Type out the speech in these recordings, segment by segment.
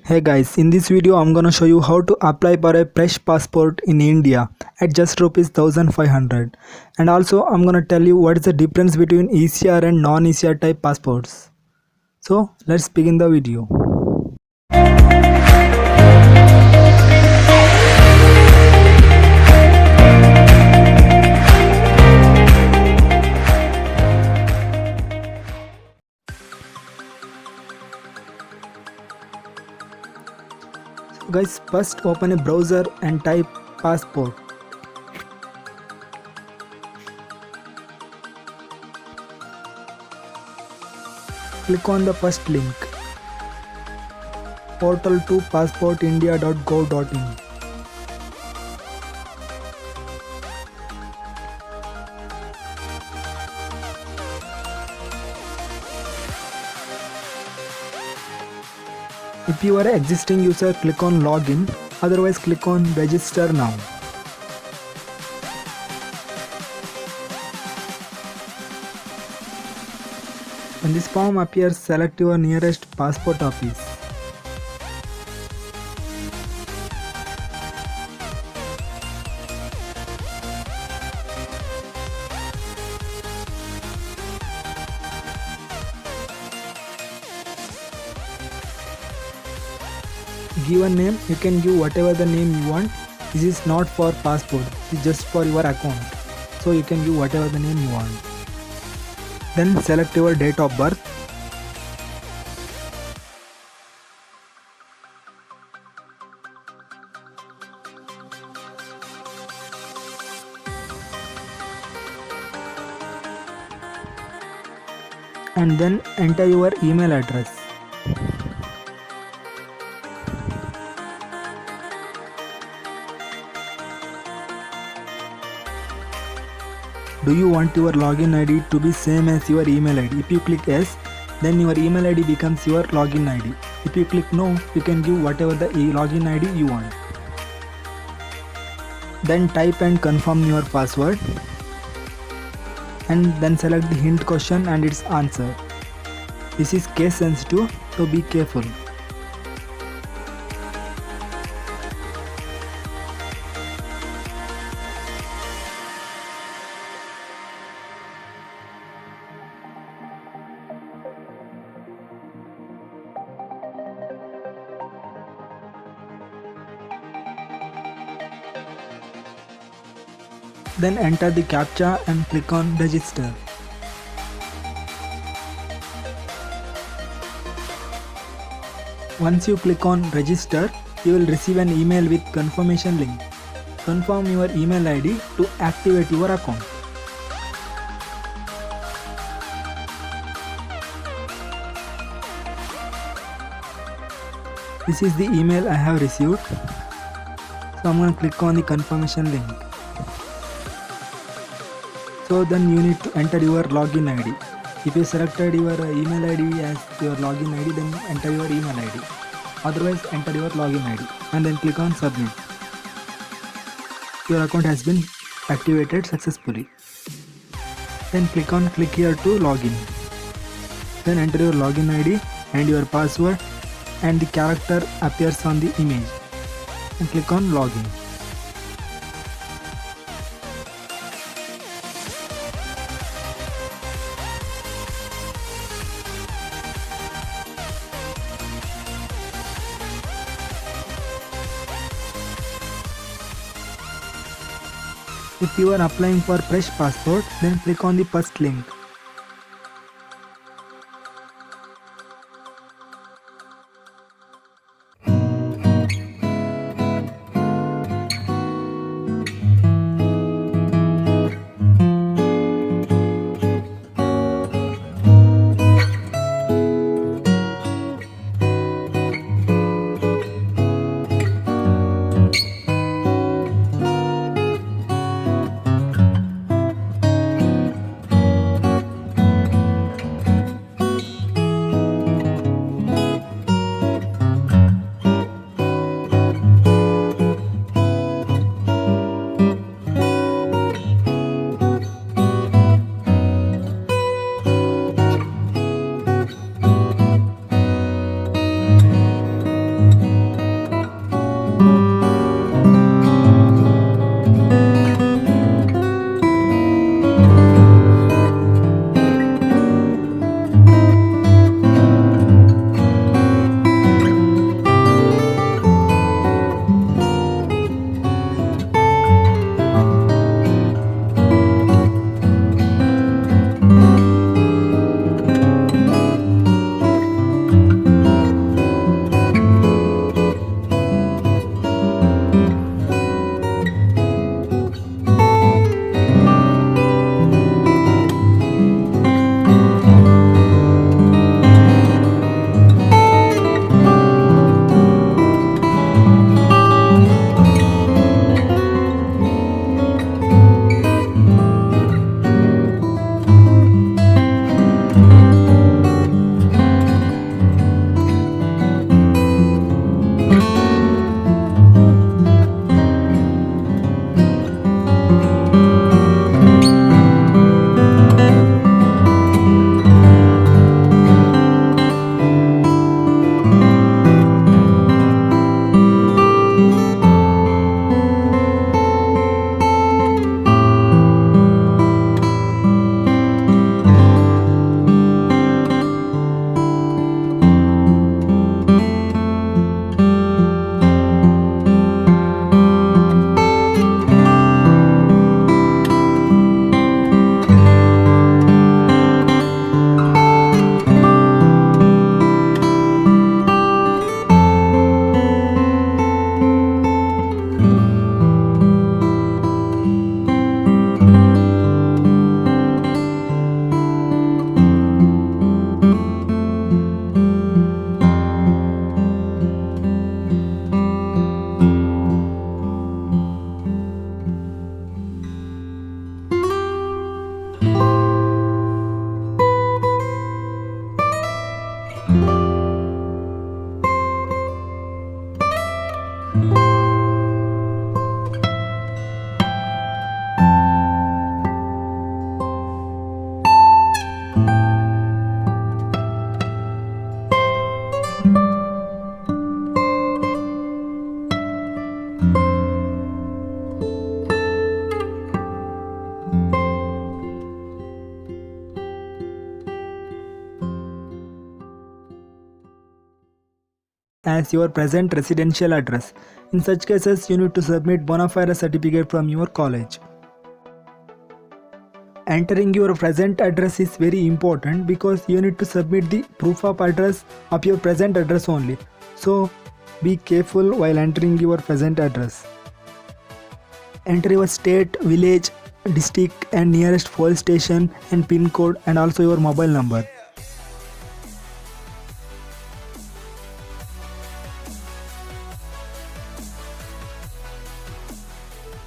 Hey guys, in this video I'm gonna show you how to apply for a fresh passport in India at just rupees 1500, and also I'm gonna tell you what is the difference between ECR and non-ECR type passports. So let's begin the video. Guys, first open a browser and type passport. Click on the first link, portal to passportindia.gov.in. If you are an existing user, click on login, otherwise click on register now. When this form appears, select your nearest passport office. Give a name, you can give whatever the name you want. This is not for passport, it is just for your account. So you can give whatever the name you want. Then select your date of birth. And then enter your email address. Do you want your login ID to be same as your email ID? If you click yes, then your email ID becomes your login ID. If you click no, you can give whatever the login ID you want. Then type and confirm your password. And then select the hint question and its answer. This is case sensitive, so be careful. Then enter the CAPTCHA and click on register. Once you click on register, you will receive an email with confirmation link. Confirm your email ID to activate your account. This is the email I have received. So I'm going to click on the confirmation link. So then you need to enter your login ID. If you selected your email ID as your login ID, then enter your email ID. Otherwise enter your login ID and then click on submit. Your account has been activated successfully. Then click on click here to login. Then enter your login ID and your password, and the character appears on the image. And click on login. If you are applying for fresh passport, then click on the first link. as your present residential address. In such cases, you need to submit bona fide certificate from your college. Entering your present address is very important because you need to submit the proof of address of your present address only. So be careful while entering your present address. Enter your state, village, district and nearest police station and pin code and also your mobile number.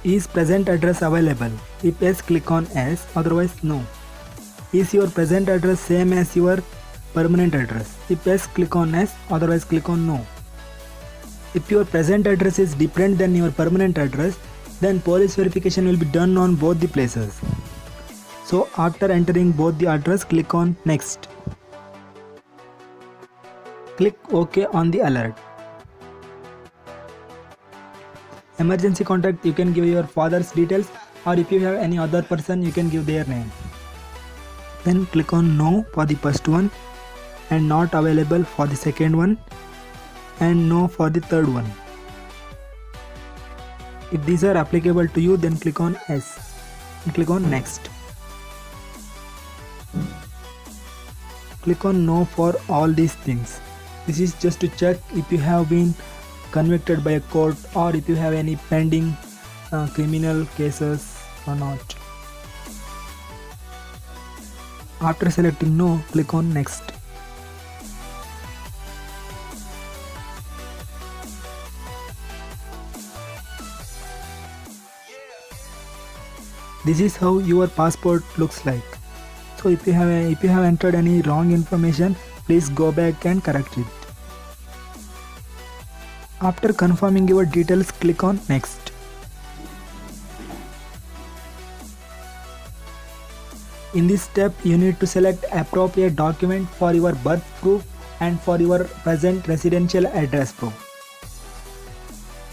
Is present address available? If yes, click on yes, otherwise no. Is your present address same as your permanent address? If yes, click on yes, otherwise click on no. If your present address is different than your permanent address, then police verification will be done on both the places. So after entering both the address, click on next. Click OK on the alert. Emergency contact, you can give your father's details, or if you have any other person, you can give their name. Then click on no for the first one and not available for the second one and no for the third one. If these are applicable to you, then click on yes and click on next. Click on no for all these things. This is just to check if you have been convicted by a court or if you have any pending criminal cases or not. After selecting no, click on next. This is how your passport looks like. So if you have entered any wrong information, please go back and correct it. After confirming your details, click on next. In this step, you need to select appropriate document for your birth proof and for your present residential address proof.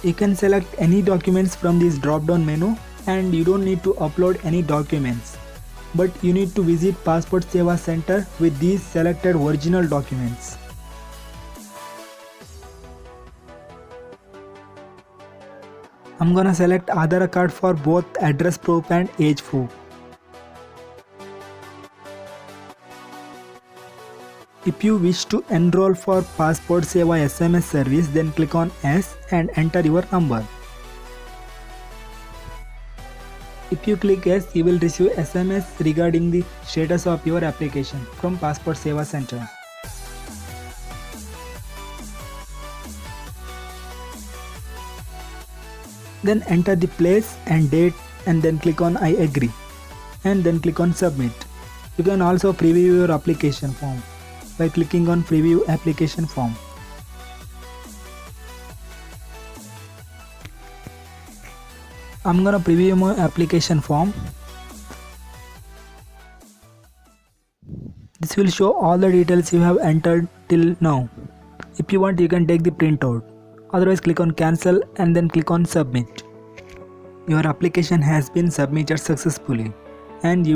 You can select any documents from this drop-down menu and you don't need to upload any documents. But you need to visit Passport Seva Center with these selected original documents. I'm gonna select Aadhaar card for both address proof and age proof. If you wish to enroll for Passport Seva SMS service, then click on yes and enter your number. If you click yes, you will receive SMS regarding the status of your application from Passport Seva Center. Then enter the place and date and then click on I agree and then click on submit. You can also preview your application form by clicking on preview application form. I'm gonna preview my application form. This will show all the details you have entered till now. If you want, you can take the printout. Otherwise, click on cancel and then click on submit. Your application has been submitted successfully and you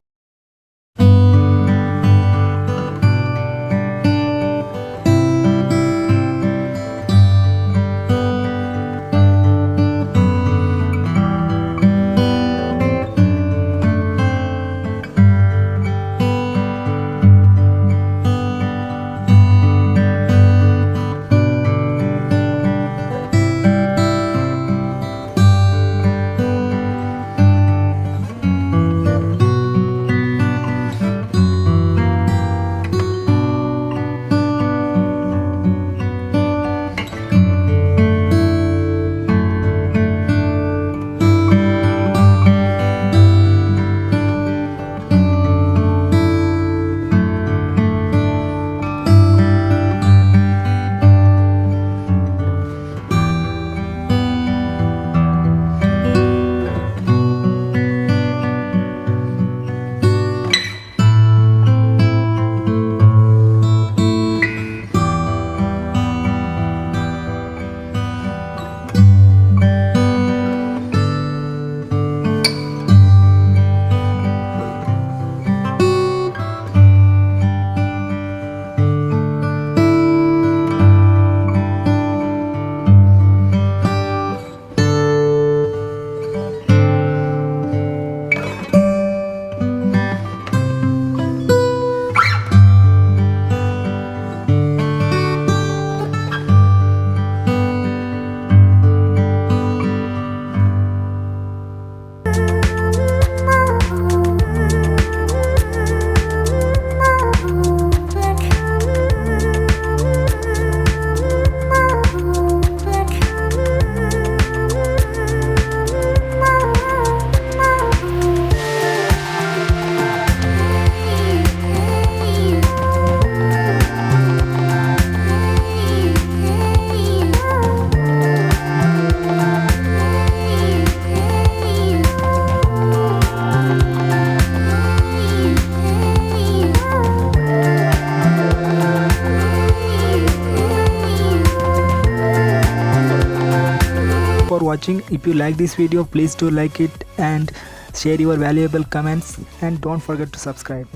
watching. If you like this video, please do like it and share your valuable comments, and don't forget to subscribe.